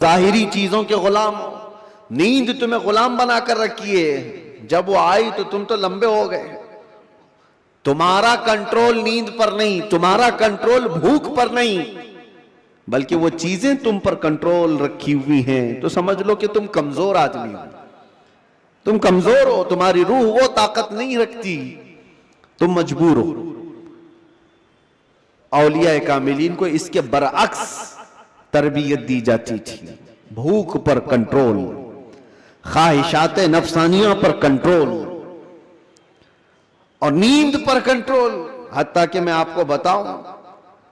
जाहिरी चीजों के गुलाम। नींद तुम्हें गुलाम बनाकर रखी है, जब वो आई तो तुम तो लंबे हो गए। तुम्हारा कंट्रोल नींद पर नहीं, तुम्हारा कंट्रोल भूख पर नहीं, बल्कि वो चीजें तुम पर कंट्रोल रखी हुई हैं। तो समझ लो कि तुम कमजोर आदमी हो, तुम कमजोर हो, तुम्हारी रूह वो ताकत नहीं रखती, तुम मजबूर हो। औलिया कामिलीन को इसके बरअक्स तरबियत दी जाती थी। भूख पर कंट्रोल, ख्वाहिशात नफसानिया पर कंट्रोल और नींद पर कंट्रोल। हत्ता कि मैं आपको बताऊं,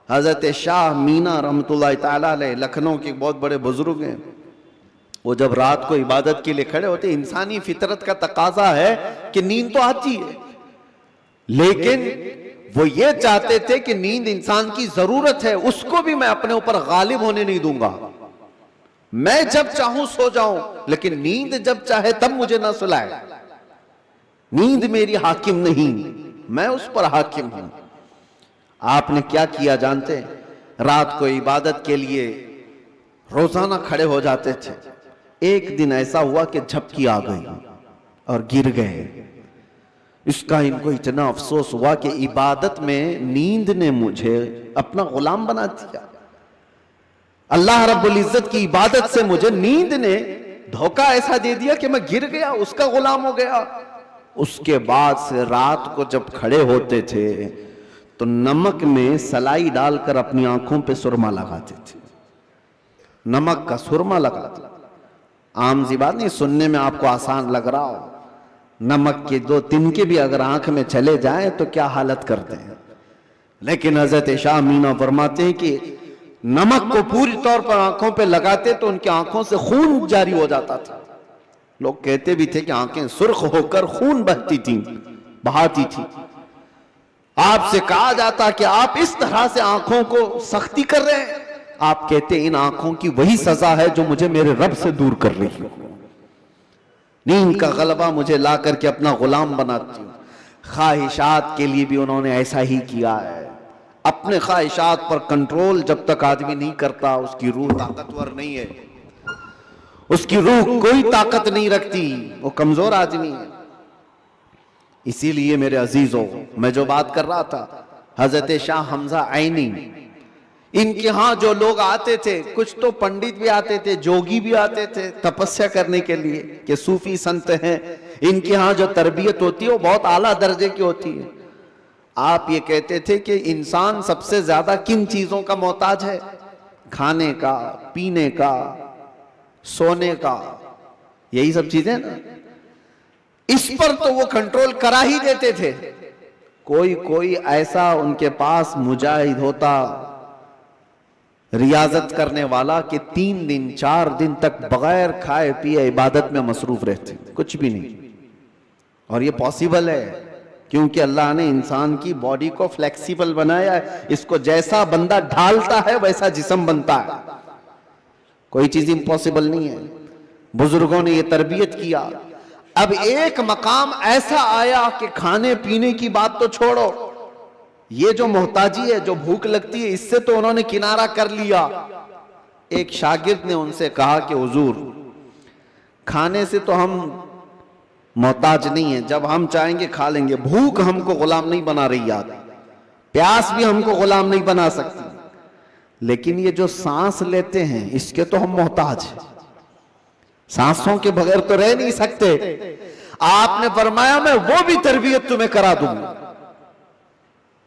हजरत शाह मीना रहमतुल्लाह ताला अलैह लखनऊ के बहुत बड़े बुजुर्ग हैं। वो जब रात को इबादत के लिए खड़े होते, इंसानी फितरत का तकाजा है कि नींद तो आती है, लेकिन वो ये चाहते थे कि नींद इंसान की जरूरत है, उसको भी मैं अपने ऊपर गालिब होने नहीं दूंगा। मैं जब चाहूं सो जाऊं, लेकिन नींद जब चाहे तब मुझे ना सुलाए। नींद मेरी हाकिम नहीं, मैं उस पर हाकिम हूं। आपने क्या किया जानते हैं? रात को इबादत के लिए रोजाना खड़े हो जाते थे। एक दिन ऐसा हुआ कि झपकी आ गई और गिर गए। इसका इनको इतना अफसोस हुआ कि इबादत में नींद ने मुझे अपना गुलाम बना दिया। अल्लाह रब्बुल इज्जत की इबादत से मुझे नींद ने धोखा ऐसा दे दिया कि मैं गिर गया, उसका गुलाम हो गया। उसके बाद से रात को जब खड़े होते थे तो नमक में सलाई डालकर अपनी आंखों पे सुरमा लगाते थे। नमक का सुरमा लगाते। आम सी बात नहीं, सुनने में आपको आसान लग रहा हो। नमक के 2 तिनके भी अगर आंख में चले जाएं तो क्या हालत करते हैं। लेकिन हजरत शाह मीना फरमाते हैं कि नमक को पूरी तौर पर आंखों पे लगाते तो उनकी आंखों से खून जारी हो जाता था। लोग कहते भी थे कि आंखें सुर्ख होकर खून बहती थी, बहाती थी। आपसे कहा जाता कि आप इस तरह से आंखों को सख्ती कर रहे हैं। आप कहते इन आंखों की वही सजा है जो मुझे मेरे रब से दूर कर रही है। नींद का गलबा मुझे ला करके अपना गुलाम बनाती हूं। ख्वाहिशात के लिए भी उन्होंने ऐसा ही किया है। अपने ख्वाहिशात पर कंट्रोल जब तक आदमी नहीं करता, उसकी रूह ताकतवर नहीं है, उसकी रूह कोई ताकत नहीं रखती, वो कमजोर आदमी है। इसीलिए मेरे अजीजों, मैं जो बात कर रहा था, हजरत शाह हमजा आईनी, इनके यहां जो लोग आते थे, कुछ तो पंडित भी आते थे, जोगी भी आते थे तपस्या करने के लिए कि सूफी संत हैं। इनके यहां जो तरबियत होती है वो बहुत आला दर्जे की होती है। आप ये कहते थे कि इंसान सबसे ज्यादा किन चीजों का मोहताज है? खाने का, पीने का, सोने का, यही सब चीजें ना। इस पर तो वो कंट्रोल करा ही देते थे। कोई कोई ऐसा उनके पास मुजाहिद होता, रियाजत करने वाला, कि 3 दिन 4 दिन तक बगैर खाए पिए इबादत में मसरूफ रहते, कुछ भी नहीं। और ये पॉसिबल है क्योंकि अल्लाह ने इंसान की बॉडी को फ्लेक्सिबल बनाया है। इसको जैसा बंदा ढालता है वैसा जिस्म बनता है, कोई चीज इम्पॉसिबल नहीं है। बुजुर्गों ने यह तरबियत किया। अब एक मकाम ऐसा आया कि खाने पीने की बात तो छोड़ो, ये जो मोहताजी है, जो भूख लगती है, इससे तो उन्होंने किनारा कर लिया। एक शागिर्द ने उनसे कहा कि हुजूर, खाने से तो हम मोहताज नहीं है, जब हम चाहेंगे खा लेंगे। भूख हमको गुलाम नहीं बना रही याद, प्यास भी हमको गुलाम नहीं बना सकती, लेकिन ये जो सांस लेते हैं इसके तो हम मोहताज हैं। सांसों के बगैर तो रह नहीं सकते। आपने फरमाया मैं वो भी तरबियत तुम्हें करा दूंगा,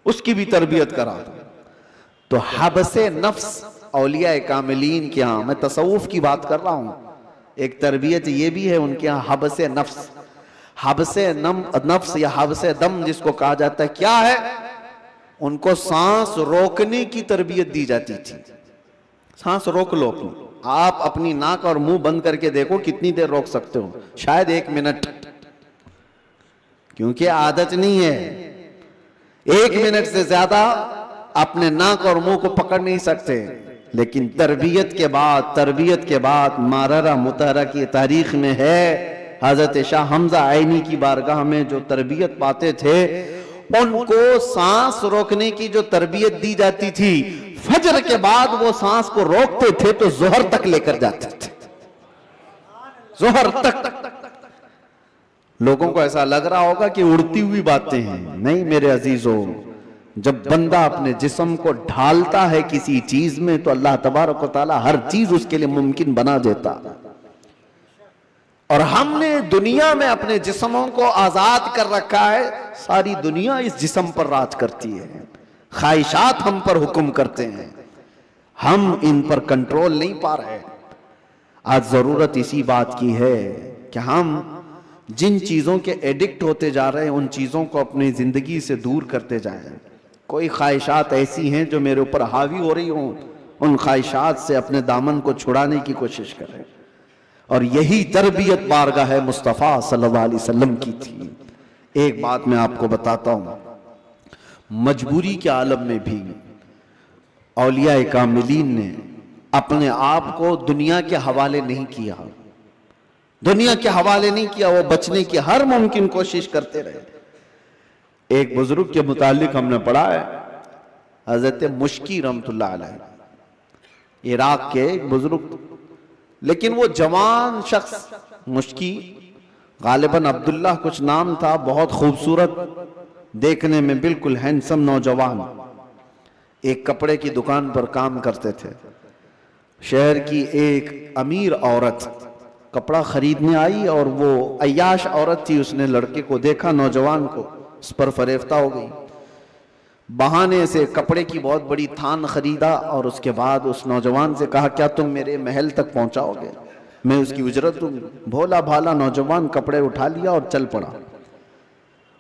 उसकी भी तरबियत करा दूं। तो हबसे नफ्स औलिया कामिलीन के यहां, मैं तसव्वुफ की बात कर रहा हूं, एक तरबियत ये भी है उनके यहां, हबसे नफ्स। हबसे नफ्स या हबसे दम जिसको कहा जाता है, क्या है? उनको सांस रोकने की तरबियत दी जाती थी। सांस रोक लो अपनी, आप अपनी नाक और मुंह बंद करके देखो कितनी देर रोक सकते हो, शायद 1 मिनट, क्योंकि आदत नहीं है। 1 मिनट से ज्यादा अपने नाक और मुंह को पकड़ नहीं सकते। लेकिन तरबियत के बाद माररा मुतहरा की तारीख में है, हजरत शाह हमजा आईनी की बारगाह में जो तरबियत पाते थे, उनको सांस रोकने की जो तरबियत दी जाती थी, फजर के बाद वो सांस को रोकते थे तो जोहर तक लेकर जाते थे, जोहर तक। लोगों को ऐसा लग रहा होगा कि उड़ती हुई बातें हैं, नहीं मेरे अजीजों, जब बंदा अपने जिस्म को ढालता है किसी चीज में तो अल्लाह तबारक व तआला हर चीज उसके लिए मुमकिन बना देता। और हमने दुनिया में अपने जिस्मों को आजाद कर रखा है, सारी दुनिया इस जिस्म पर राज करती है, ख्वाहिशात हम पर हुक्म करते हैं, हम इन पर कंट्रोल नहीं पा रहे। आज जरूरत इसी बात की है कि हम जिन चीजों के एडिक्ट होते जा रहे हैं उन चीजों को अपनी जिंदगी से दूर करते जाएं। कोई ख्वाहिशात ऐसी हैं जो मेरे ऊपर हावी हो रही हों, उन ख्वाहिशात से अपने दामन को छुड़ाने की कोशिश करें। और यही तरबियत बारगाह मुस्तफ़ा सल्लल्लाहु अलैहि वसल्लम की थी। एक बात मैं आपको बताता हूं, मजबूरी के आलम में भी औलिया कामिलीन ने अपने आप को दुनिया के हवाले नहीं किया, दुनिया के हवाले नहीं किया, वो बचने की हर मुमकिन कोशिश करते रहे। एक बुजुर्ग के मुतालिक हमने पढ़ा है, हजरत मुश्की रहमतुल्लाह अलैह, इराक के एक बुजुर्ग, लेकिन वो जवान शख्स, मुश्की गालिबन अब्दुल्लाह कुछ नाम था, बहुत खूबसूरत, देखने में बिल्कुल हैंडसम नौजवान, एक कपड़े की दुकान पर काम करते थे। शहर की एक अमीर औरत कपड़ा खरीदने आई और वो अय्याश औरत थी, उसने लड़के को देखा, नौजवान को, उस पर फरेफ्ता हो गई। बहाने से कपड़े की बहुत बड़ी थान खरीदा और उसके बाद उस नौजवान से कहा, क्या तुम मेरे महल तक पहुंचाओगे, मैं उसकी उजरत दूंगी। भोला भाला नौजवान कपड़े उठा लिया और चल पड़ा।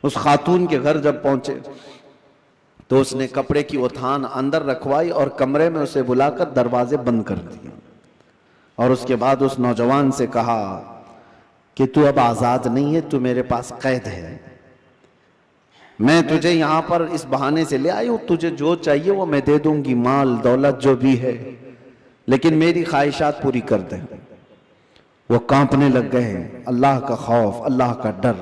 उस खातून के घर जब पहुंचे तो उसने कपड़े की वो थान अंदर रखवाई और कमरे में उसे बुलाकर दरवाजे बंद कर दिए। और उसके बाद उस नौजवान से कहा कि तू अब आजाद नहीं है, तू मेरे पास कैद है, मैं तुझे यहां पर इस बहाने से ले आई हूं, तुझे जो चाहिए वो मैं दे दूंगी, माल दौलत जो भी है, लेकिन मेरी ख्वाहिशात पूरी कर दे। वो कांपने लग गए। अल्लाह का खौफ, अल्लाह का डर,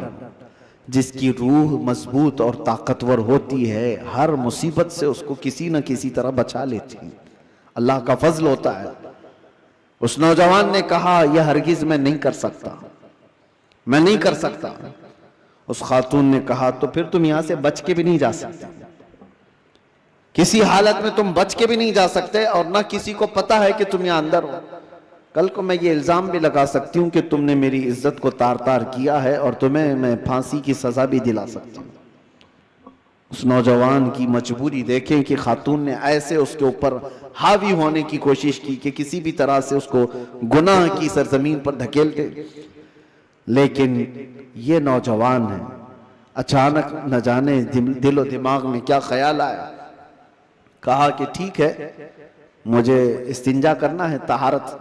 जिसकी रूह मजबूत और ताकतवर होती है, हर मुसीबत से उसको किसी न किसी तरह बचा लेती है, अल्लाह का फजल होता है। उस नौजवान ने कहा, यह हरगिज मैं नहीं कर सकता, मैं नहीं कर सकता। उस खातून ने कहा, तो फिर तुम यहां से बच के भी नहीं जा सकते, किसी हालत में तुम बच के भी नहीं जा सकते, और ना किसी को पता है कि तुम यहां अंदर हो। कल को मैं ये इल्जाम भी लगा सकती हूं कि तुमने मेरी इज्जत को तार तार किया है और तुम्हें मैं फांसी की सजा भी दिला सकती हूं। उस नौजवान की मजबूरी देखें कि खातून ने ऐसे उसके ऊपर हावी होने की कोशिश की कि किसी भी तरह से उसको गुनाह की सरजमीन पर धकेल दे। लेकिन ये नौजवान है, अचानक न जाने दिलो दिमाग में क्या ख्याल आया, कहा कि ठीक है, मुझे इस्तिंजा करना है, तहारत,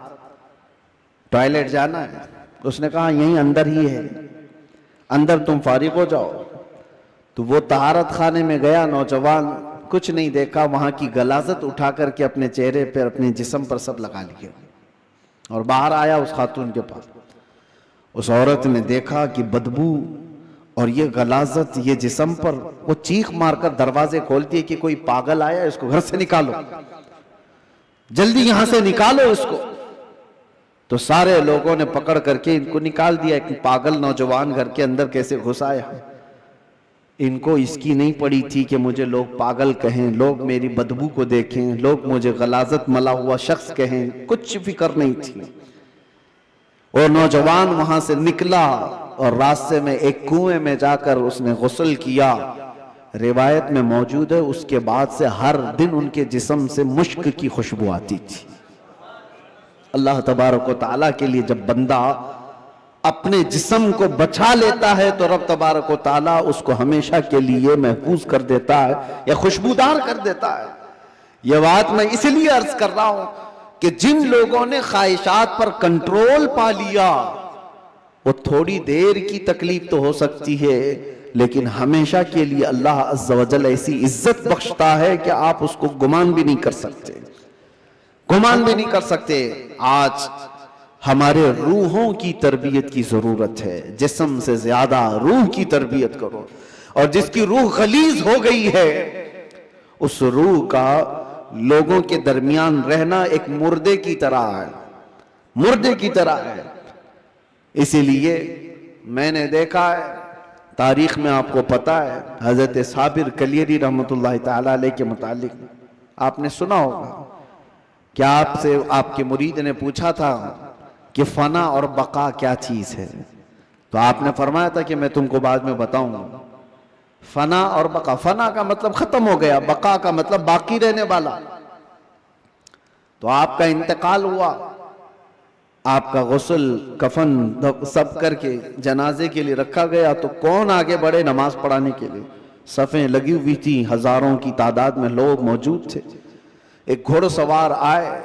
टॉयलेट जाना है। उसने कहा यहीं अंदर ही है, अंदर तुम फारिग हो जाओ। तो वो तहारत खाने में गया। नौजवान कुछ नहीं देखा, वहां की गलाजत उठा करके अपने चेहरे पर, अपने जिस्म पर सब लगा लिया और बाहर आया उस खातून के पास। उस औरत ने देखा कि बदबू और ये गलाजत ये जिस्म पर, वो चीख मारकर दरवाजे खोलती है कि कोई पागल आया, इसको घर से निकालो, जल्दी यहां से निकालो इसको। तो सारे लोगों ने पकड़ करके इनको निकाल दिया। एक पागल नौजवान घर के अंदर कैसे घुस आया। इनको इसकी नहीं पड़ी थी कि मुझे लोग पागल कहें, लोग मेरी बदबू को देखें, लोग मुझे गलाजत मला हुआ शख्स कहें, कुछ फिक्र नहीं थी। वो नौजवान वहां से निकला और रास्ते में एक कुएं में जाकर उसने गुस्ल किया। रिवायत में मौजूद है, उसके बाद से हर दिन उनके जिस्म से मुश्क की खुशबू आती थी। अल्लाह तबारक व तआला के लिए जब बंदा अपने जिस्म को बचा लेता है तो रब तबारक व तआला उसको हमेशा के लिए महफूज कर देता है या खुशबूदार कर देता है। यह बात मैं इसलिए अर्ज कर रहा हूं कि जिन लोगों ने ख्वाहिशात पर कंट्रोल पा लिया, वो थोड़ी देर की तकलीफ तो हो सकती है, लेकिन हमेशा के लिए अल्लाह अज़्ज़ व जल ऐसी इज्जत बख्शता है कि आप उसको गुमान भी नहीं कर सकते, गुमान भी नहीं कर सकते। आज हमारे रूहों की तरबियत की जरूरत है, जिस्म से ज्यादा रूह की तरबियत करो। और जिसकी रूह गलीज हो गई है, उस रूह का लोगों के दरमियान रहना एक मुर्दे की तरह है, मुर्दे की तरह है। इसीलिए मैंने देखा है, तारीख में आपको पता है, हजरत साबिर कलियरी रहमतुल्लाहि ताला अलैह के मुतालिक आपने सुना होगा कि आपसे आपके मुरीद ने पूछा था कि फना और बका क्या चीज है, तो आपने फरमाया था कि मैं तुमको बाद में बताऊंगा। फना और बका, फना का मतलब खत्म हो गया, बका का मतलब बाकी रहने वाला। तो आपका इंतकाल हुआ, आपका गुस्ल कफन सब करके जनाजे के लिए रखा गया, तो कौन आगे बढ़े नमाज पढ़ाने के लिए? सफ़ें लगी हुई थी, हजारों की तादाद में लोग मौजूद थे। एक घुड़सवार आए,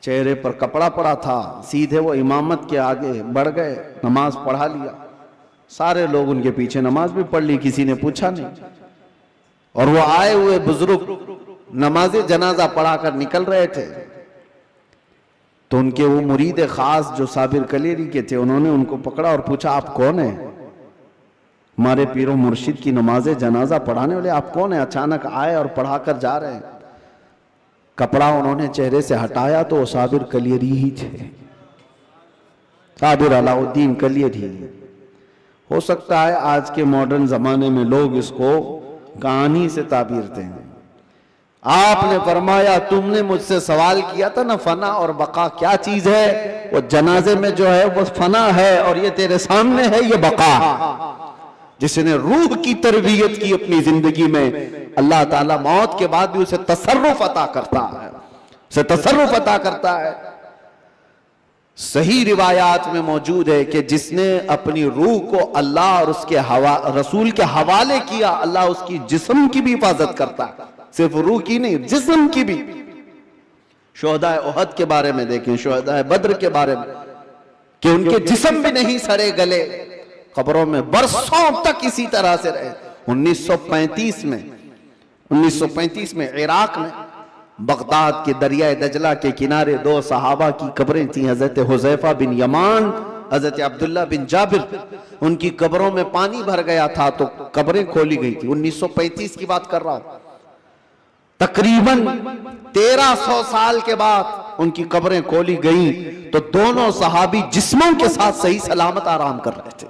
चेहरे पर कपड़ा पड़ा था, सीधे वो इमामत के आगे बढ़ गए, नमाज पढ़ा लिया। सारे लोग उनके पीछे नमाज भी पढ़ ली, किसी ने पूछा नहीं। और वो आए हुए बुजुर्ग नमाज जनाजा पढ़ाकर निकल रहे थे, तो उनके वो मुरीद खास जो साबिर कलेरी के थे, उन्होंने उनको पकड़ा और पूछा, आप कौन है? हमारे पीरो मुर्शिद की नमाज जनाजा पढ़ाने वाले आप कौन है? अचानक आए और पढ़ाकर जा रहे हैं। कपड़ा उन्होंने चेहरे से हटाया तो वो साबिर कलियरी ही थे, साबिर अलाउद्दीन कलियरी। हो सकता है आज के मॉडर्न जमाने में लोग इसको कहानी से ताबीर दें। आपने फरमाया, तुमने मुझसे सवाल किया था ना फना और बका क्या चीज है, वो जनाजे में जो है वो फना है और ये तेरे सामने है ये बका। जिसने रूह की तरबियत की अपनी जिंदगी में, अल्लाह ताला मौत के बाद भी उसे तसर्रुफ अता करता है, उसे तसर्रुफ अता करता है। सही रिवायात में मौजूद है कि जिसने अपनी रूह को अल्लाह और उसके रसूल के हवाले किया, अल्लाह उसकी जिस्म की भी हिफाजत करता है, सिर्फ रूह की नहीं, जिस्म की भी। शुहदाए उहद के बारे में देखें, शुहदाए बद्र के बारे में, कि उनके जिस्म भी नहीं सड़े गले, कब्रों में बरसों तक इसी तरह से रहे। 1935 में इराक में बगदाद के दरियाए दजला के किनारे दो सहाबा की कब्रें थी, हजरत हुज़ैफा बिन यमान, हजरत अब्दुल्ला बिन जाबिर। उनकी कब्रों में पानी भर गया था तो कब्रें खोली गई थी। 1935 की बात कर रहा हूं। तकरीबन 1300 साल के बाद उनकी कब्रें खोली गई तो दोनों सहाबी जिस्मों के साथ सही सलामत आराम कर रहे थे।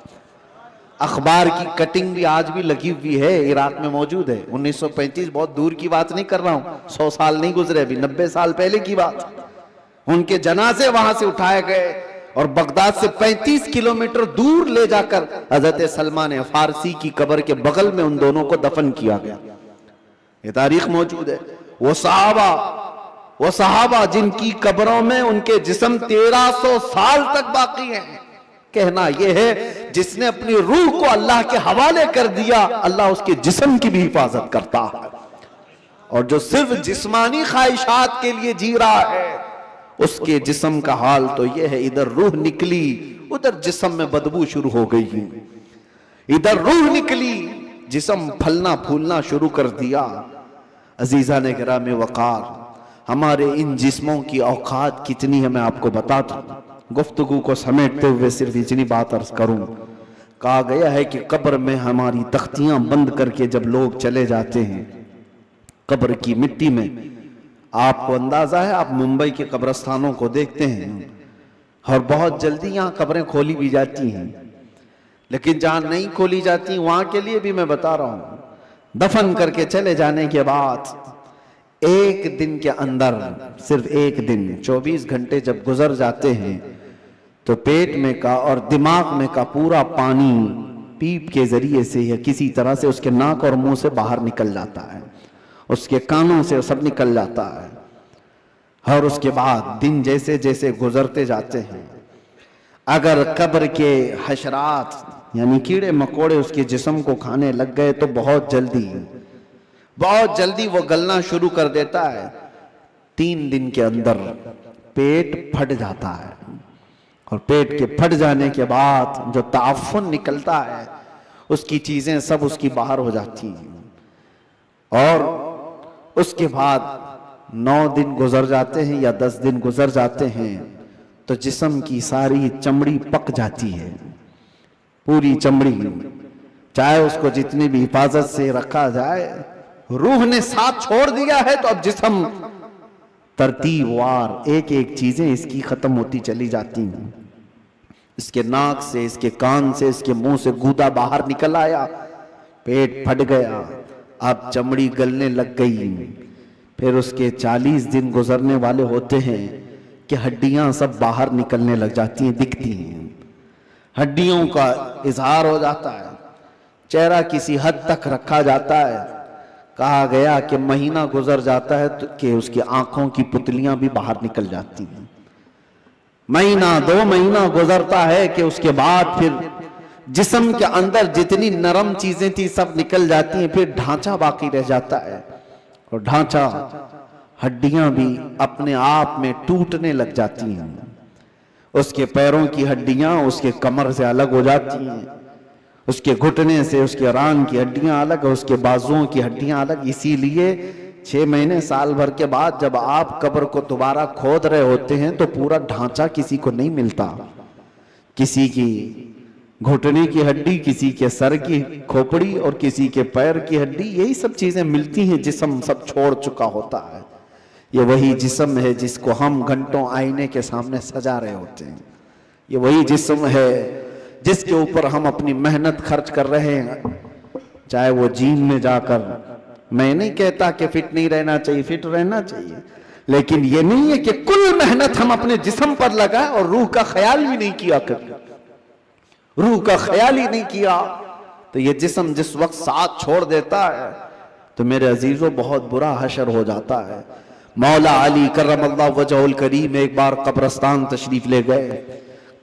अखबार की कटिंग भी आज भी लगी हुई है, इराक में मौजूद है। 1935 बहुत दूर की बात नहीं कर रहा हूं, 100 साल नहीं गुजरे, अभी 90 साल पहले की बात। उनके जनाजे वहां से उठाए गए और बगदाद से 35 किलोमीटर दूर ले जाकर हजरत सलमान फारसी की कब्र के बगल में उन दोनों को दफन किया गया। ये तारीख मौजूद है। वो सहाबा जिनकी कब्रों में उनके जिस्म 1300 साल तक बाकी हैं। कहना यह है, जिसने अपनी रूह को अल्लाह के हवाले कर दिया, अल्लाह उसके जिस्म की भी हिफाजत करता है। और जो सिर्फ जिस्मानी ख्वाहिशात के लिए जी रहा है, उसके जिस्म का हाल तो यह है, इधर रूह निकली उधर जिस्म में बदबू शुरू हो गई, इधर रूह निकली जिस्म फलना फूलना शुरू कर दिया। अजीजा ने गिरामे वकार, हमारे इन जिस्मों की औकात कितनी है मैं आपको बताता हूं। गुफ्तगू को समेटते हुए सिर्फ इतनी बात अर्ज करूं, कहा गया है कि कब्र में हमारी तख्तियां बंद करके जब लोग चले जाते हैं कब्र की मिट्टी में, आपको अंदाजा है, आप मुंबई के कब्रस्तानों को देखते हैं और बहुत जल्दी यहाँ कब्रें खोली भी जाती हैं, लेकिन जहां नहीं खोली जाती वहां के लिए भी मैं बता रहा हूं, दफन करके चले जाने के बाद एक दिन के अंदर, सिर्फ एक दिन, 24 घंटे जब गुजर जाते हैं तो पेट में का और दिमाग में का पूरा पानी पीप के जरिए से या किसी तरह से उसके नाक और मुंह से बाहर निकल जाता है, उसके कानों से सब निकल जाता है। और उसके बाद दिन जैसे जैसे गुजरते जाते हैं, अगर कब्र के हशरात यानी कीड़े मकोड़े उसके जिस्म को खाने लग गए तो बहुत जल्दी वो गलना शुरू कर देता है। 3 दिन के अंदर पेट फट जाता है और पेट के फट जाने के बाद जो ताफुन निकलता है उसकी चीजें सब उसकी बाहर हो जाती हैं। और उसके बाद 9 दिन गुजर जाते हैं या 10 दिन गुजर जाते हैं तो जिस्म की सारी चमड़ी पक जाती है, पूरी चमड़ी चाहे उसको जितनी भी हिफाजत से रखा जाए, रूह ने साथ छोड़ दिया है तो अब जिस्म तरतीबवार एक एक चीजें इसकी खत्म होती चली जाती हैं। इसके नाक से, इसके कान से, इसके मुंह से गूदा बाहर निकल आया, पेट फट गया, अब चमड़ी गलने लग गई। फिर उसके 40 दिन गुजरने वाले होते हैं कि हड्डियां सब बाहर निकलने लग जाती हैं, दिखती हैं, हड्डियों का इजहार हो जाता है, चेहरा किसी हद तक रखा जाता है। कहा गया कि महीना गुजर जाता है तो कि उसकी आंखों की पुतलियां भी बाहर निकल जाती हैं। महीना 2 महीना गुजरता है कि उसके बाद फिर जिस्म के अंदर जितनी नरम चीजें थी सब निकल जाती हैं, फिर ढांचा बाकी रह जाता है। और ढांचा, हड्डियां भी अपने आप में टूटने लग जाती हैं। उसके पैरों की हड्डियां उसके कमर से अलग हो जाती हैं, उसके घुटने से उसके रान की हड्डियां अलग, उसके बाजुओं की हड्डियां अलग। इसीलिए 6 महीने साल भर के बाद जब आप कब्र को दोबारा खोद रहे होते हैं तो पूरा ढांचा किसी को नहीं मिलता। किसी की घुटने की हड्डी, किसी के सर की खोपड़ी और किसी के पैर की हड्डी, यही सब चीजें मिलती हैं। जिस्म सब छोड़ चुका होता है। ये वही जिस्म है जिसको हम घंटों आईने के सामने सजा रहे होते हैं। ये वही जिस्म है जिसके ऊपर हम अपनी मेहनत खर्च कर रहे हैं। चाहे वो जिम में जाकर, मैं नहीं कहता कि फिट नहीं रहना चाहिए, फिट रहना चाहिए, लेकिन ये नहीं है कि कुल मेहनत हम अपने जिस्म पर लगाए और रूह का ख्याल भी नहीं किया कभी, रूह का ख्याल ही नहीं किया तो ये जिस्म जिस वक्त साथ छोड़ देता है तो मेरे अजीजों बहुत बुरा हशर हो जाता है। मौला अली करमल्लाहु वजहुल करीम एक बार कब्रस्तान तशरीफ ले गए,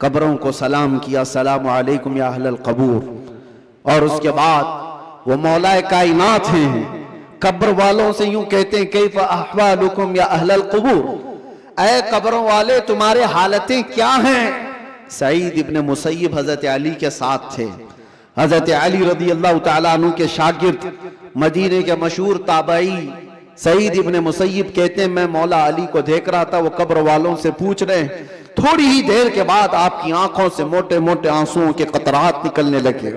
कब्रों को सलाम किया, सलाम अलैकुम या अहलल कबूर। और उसके बाद वो मौलाए कायनात हैं, कब्र वालों से यूं कहते हैं, कैफ अहवालुकुम या अहलल कबूर, ऐ कब्रों वाले तुम्हारे हालतें क्या हैं। सईद इब्ने मुसय्यब हजरत अली के साथ थे। हजरत अली रदी अल्लाह तआला अन्हु के शागिर्द, मदीने के मशहूर ताबई सईद इब्ने मुसय्यब कहते हैं, मैं मौला अली को देख रहा था, वो कब्र वालों से पूछ रहे हैं। थोड़ी ही देर के बाद आपकी आंखों से मोटे मोटे आंसुओं के कतरात निकलने लगे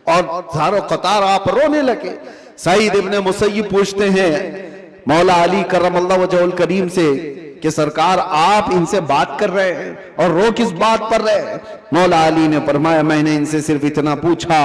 और धारो कतार आप रोने लगे। सईद इब्ने मुसय्यब पूछते हैं मौला अली करमल्लाहु वजहुल करीम से कि सरकार आप इनसे बात कर रहे हैं और रो किस बात पर रहे हैं। मौला अली ने फरमाया, मैंने इनसे सिर्फ इतना पूछा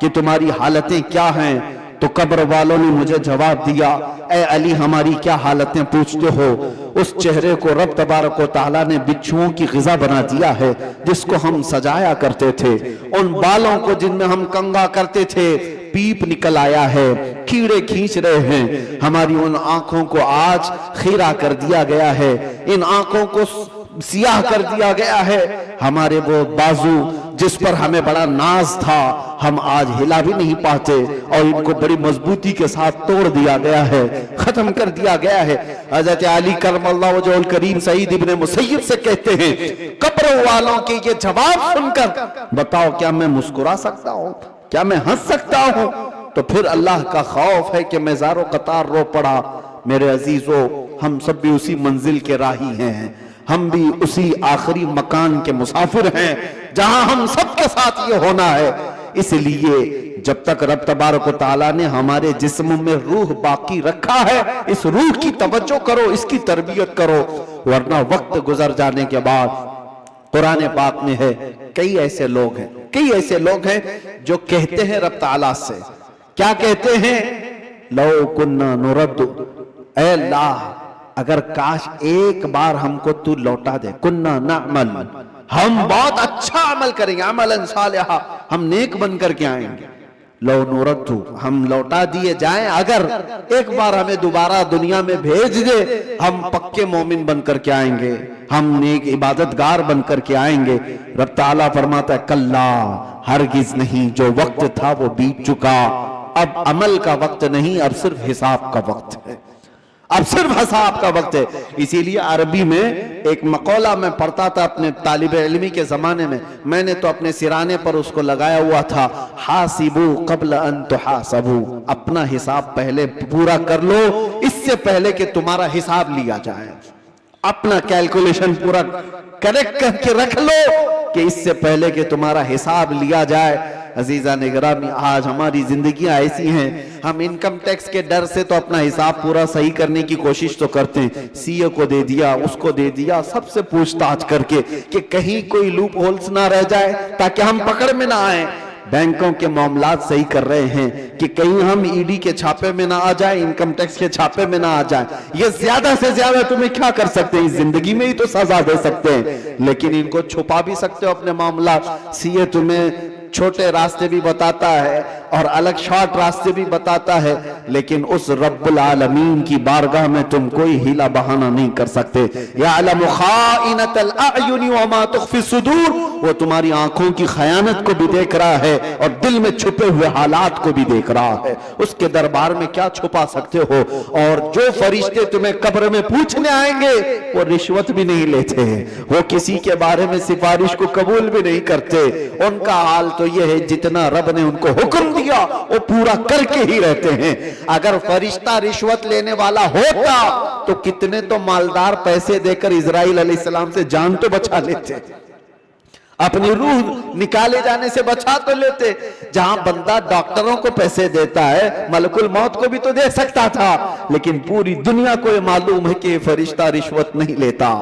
कि तुम्हारी हालतें क्या हैं, तो कब्र वालों ने मुझे जवाब दिया, ए अली हमारी क्या हालतें पूछते हो। उस चेहरे को रब तबारक व तआला ने बिच्छुओं की ग़िज़ा बना दिया है जिसको हम सजाया करते थे। उन बालों को जिनमें हम कंघा करते थे पीप निकल आया है, कीड़े खींच रहे हैं। हमारी उन आंखों को आज खीरा कर दिया गया है, इन आंखों को सियाह कर दिया गया है। हमारे वो बाजू जिस पर हमें बड़ा नाज था हम आज हिला भी नहीं पाते और इनको बड़ी मजबूती के साथ तोड़ दिया गया है, खत्म कर दिया गया है। हजरत अली करमल्लाहु वजहुल करीम सईद इब्ने मुसय्यब से कहते हैं, कब्र वालों के ये जवाब सुनकर बताओ क्या मैं मुस्कुरा सकता हूँ, क्या मैं हंस सकता हूँ। तो फिर अल्लाह का खौफ है कि मैं ज़ारो कतार रो पड़ा। मेरे अजीजों, हम सब भी उसी मंजिल के राही हैं, हम भी उसी आखिरी मकान के मुसाफिर हैं जहां हम सबके साथ ये होना है। इसलिए जब तक रब तबारक व तआला ने हमारे जिस्म में रूह बाकी रखा है, इस रूह की तवज्जो करो, इसकी तरबियत करो, वरना वक्त गुजर जाने के बाद कुरान पाक में है कई ऐसे लोग हैं जो कहते हैं रब तआला से, क्या कहते हैं, लौ कुन्ना नुरद्दु, ऐ अल्लाह अगर काश एक बार हमको तू लौटा दे, कुन्ना नअमल, हम बहुत अच्छा अमल करेंगे, अमलन सालिहा, हम नेक बन करके आएंगे। लो नुरद्दु, हम लौटा दिए जाएं, अगर एक बार हमें दोबारा दुनिया में भेज दे, हम पक्के मोमिन बन करके आएंगे, हम नेक इबादतगार बन करके आएंगे। रब ताला फरमाता है, कल्ला, हरगिज नहीं, जो वक्त था वो बीत चुका, अब अमल का वक्त नहीं, अब सिर्फ हिसाब का वक्त है, अब सिर्फ हिसाब का वक्त है। इसीलिए अरबी में एक मकौला मैं पढ़ता था अपने तालिब इल्मी के जमाने में, मैंने तो अपने सिराने पर उसको लगाया हुआ था, हासिबू कब्ल अन तुहासबू, अपना हिसाब पहले पूरा कर लो इससे पहले कि तुम्हारा हिसाब लिया जाए। अपना कैलकुलेशन पूरा करेक्ट करके रख लो कि इससे पहले कि तुम्हारा हिसाब लिया जाए। अजीजा निगरामी, आज हमारी जिंदगियां ऐसी हैं, हम इनकम टैक्स के डर से तो अपना हिसाब पूरा सही करने की कोशिश तो करते हैं, सीए को दे दिया, उसको दे दिया, सबसे पूछताछ करके कि कहीं कोई लूप होल्स ना रह जाए ताकि हम पकड़ में ना आए। बैंकों के मामलात सही कर रहे हैं कि कहीं हम ईडी के छापे में ना आ जाए, इनकम टैक्स के छापे में ना आ जाए। ये ज्यादा से ज्यादा तुम्हें क्या कर सकते हैं, इस जिंदगी में ही तो सजा दे सकते हैं, लेकिन इनको छुपा भी सकते हो अपने मामलात। सीए तुम्हें छोटे रास्ते भी बताता है और अलग शॉर्ट रास्ते भी बताता है, लेकिन उस रब्बुल आलमीन की बारगाह में तुम कोई हीला बहाना नहीं कर सकते। यअलमु खाइनतल अयुनि व मा तुख्फी सुदूर, वो तुम्हारी आंखों की खयानत को भी देख रहा है और दिल में छुपे हुए हालात को भी देख रहा है। उसके दरबार में क्या छुपा सकते हो। और जो फरिश्ते तुम्हें कब्र में पूछने आएंगे वो रिश्वत भी नहीं लेते हैं, वो किसी के बारे में सिफारिश को कबूल भी नहीं करते। उनका हाल तो ये है, जितना रब ने उनको हुक्म दिया वो पूरा करके ही रहते हैं। अगर फरिश्ता रिश्वत लेने वाला होता तो कितने तो मालदार पैसे देकर इजराइल अलैहिस्सलाम से जान तो बचा लेते, अपनी रूह निकाले जाने से बचा तो लेते। जहां बंदा डॉक्टरों को पैसे देता है, मलकुल मौत को भी तो दे सकता था, लेकिन पूरी दुनिया को ये मालूम है कि फरिश्ता रिश्वत नहीं लेता,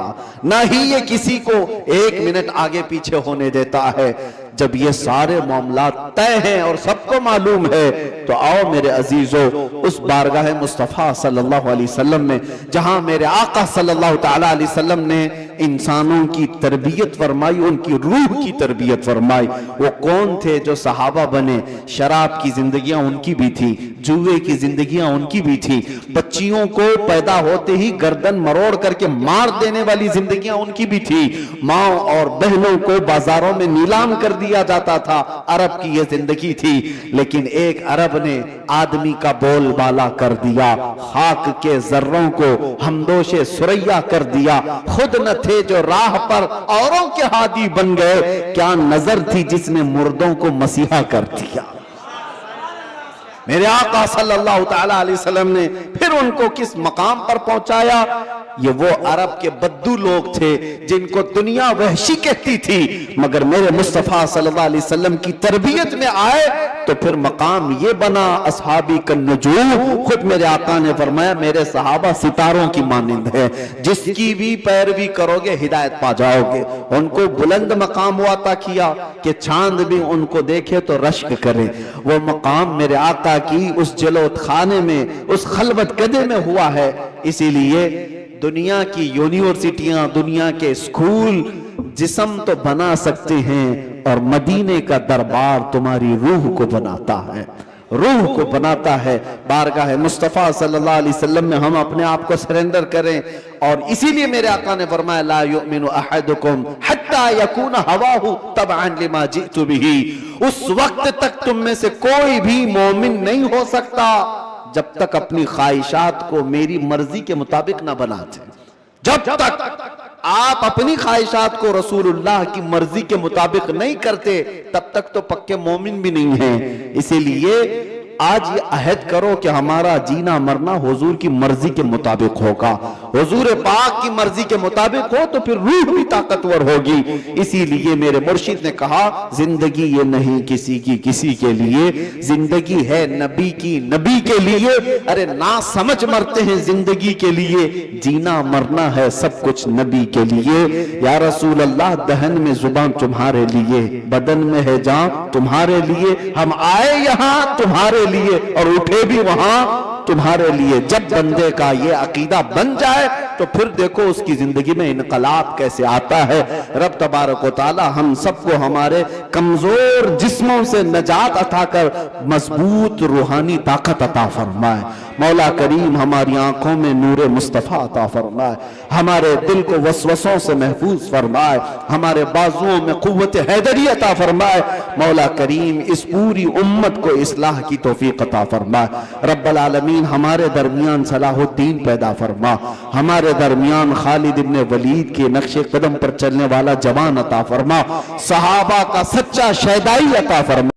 ना ही ये किसी को एक मिनट आगे पीछे होने देता है। जब ये सारे मामला तय हैं और सबको मालूम है, तो आओ मेरे अजीजों उस बारगाह मुस्तफ़ा सल्लल्लाहु अलैहि वसल्लम में, जहां मेरे आका सल्लल्लाहु ताला अलैहि वसल्लम ने इंसानों की तरबियत फरमाई, उनकी रूह की तरबियत फरमाई। वो कौन थे जो सहाबा बने? शराब की जिंदगियां उनकी भी थी, जुए की जिंदगियां उनकी भी थी, बच्चियों को पैदा होते ही गर्दन मरोड़ करके मार देने वाली जिंदगियां उनकी भी थी, माँ और बहनों को बाजारों में नीलाम कर दिया जाता था, अरब की यह जिंदगी थी। लेकिन एक अरब ने आदमी का बोलबाला कर दिया, खाक के जर्रों को हमदोशे सुरैया कर दिया। खुद न थे जो राह पर औरों के हादी बन गए, क्या नजर थी जिसने मुर्दों को मसीहा कर दिया। मेरे आका सल्लल्लाहु ताला अलैहि वसल्लम ने फिर उनको किस मकाम पर पहुंचाया। ये वो अरब के बद्दू लोग थे जिनको दुनिया वहशी कहती थी, मगर मेरे मुस्तफा सल्लल्लाहु अलैहि वसल्लम की तरबियत में आए तो फिर मकाम ये बना असहाबी कन्नुजूम। खुद मेरे आका ने फरमाया मेरे सहाबा सितारों की मानिंद है, जिसकी भी पैरवी करोगे हिदायत पा जाओगे। उनको बुलंद मकाम हुआ था किया कि चांद भी उनको देखे तो रश्क करे। वो मकाम मेरे आका की उस जलोत खाने में, उस खलवत कदे में हुआ है। इसीलिए दुनिया की यूनिवर्सिटियां, दुनिया के स्कूल जिस्म तो बना सकते हैं और मदीने का दरबार तुम्हारी रूह को बनाता है, रूह को बनाता है। बारगाह मुस्तफ़ा सल्लल्लाहु अलैहि वसल्लम में हम अपने आप को सरेंडर करें। और इसीलिए मेरे आका ने फरमाया ला युमिनु अहदुकुम हत्ता यकूना हवाहु तबअन लिमा जितु बिही। उस वक्त तक तुम में से कोई भी मोमिन नहीं हो सकता जब तक अपनी ख्वाहिशात को मेरी मर्जी के मुताबिक ना बनाते। जब तक आप अपनी ख्वाहिशात को रसूलुल्लाह की मर्जी के मुताबिक नहीं करते, तब तक तो पक्के मोमिन भी नहीं हैं। इसीलिए आज ये अहद करो कि हमारा जीना मरना हुजूर की मर्जी के मुताबिक होगा। हुजूर पाक की मर्जी के मुताबिक हो तो फिर रूह भी ताकतवर होगी। इसीलिए मेरे मुर्शिद ने कहा जिंदगी ये नहीं किसी की किसी के लिए, जिंदगी है नबी की नबी के लिए। अरे ना समझ मरते हैं जिंदगी के लिए, जीना मरना है सब कुछ नबी के लिए। या रसूल अल्लाह दहन में जुबान तुम्हारे लिए, बदन में है जान तुम्हारे लिए। हम आए यहाँ तुम्हारे लिए और उठे भी वहां तुम्हारे लिए। जब बंदे का ये अकीदा बन जाए तो फिर देखो उसकी जिंदगी में इनकलाब कैसे आता है। रब तबारक व तआला हम सबको हमारे कमजोर जिस्मों से नजात अता कर मजबूत रूहानी ताकत अता फरमाए। मौला करीम हमारी आंखों में नूरे मुस्तफा अता फरमाए, हमारे दिल को वसवसों से महफूज फरमाए, हमारे बाजुओं में कुव्वत हैदरी अता फरमाए। मौला करीम इस पूरी उम्मत को इस्लाह की तौफीक अता फरमाए। रब्बल आलमीन हमारे दरमियान सलाहुद्दीन पैदा फरमा, हमारे दरमियान खालिद इब्ने वलीद के नक्शे कदम पर चलने वाला जवान अता फरमा, सहाबा का सच्चा शहदाई अता फरमा।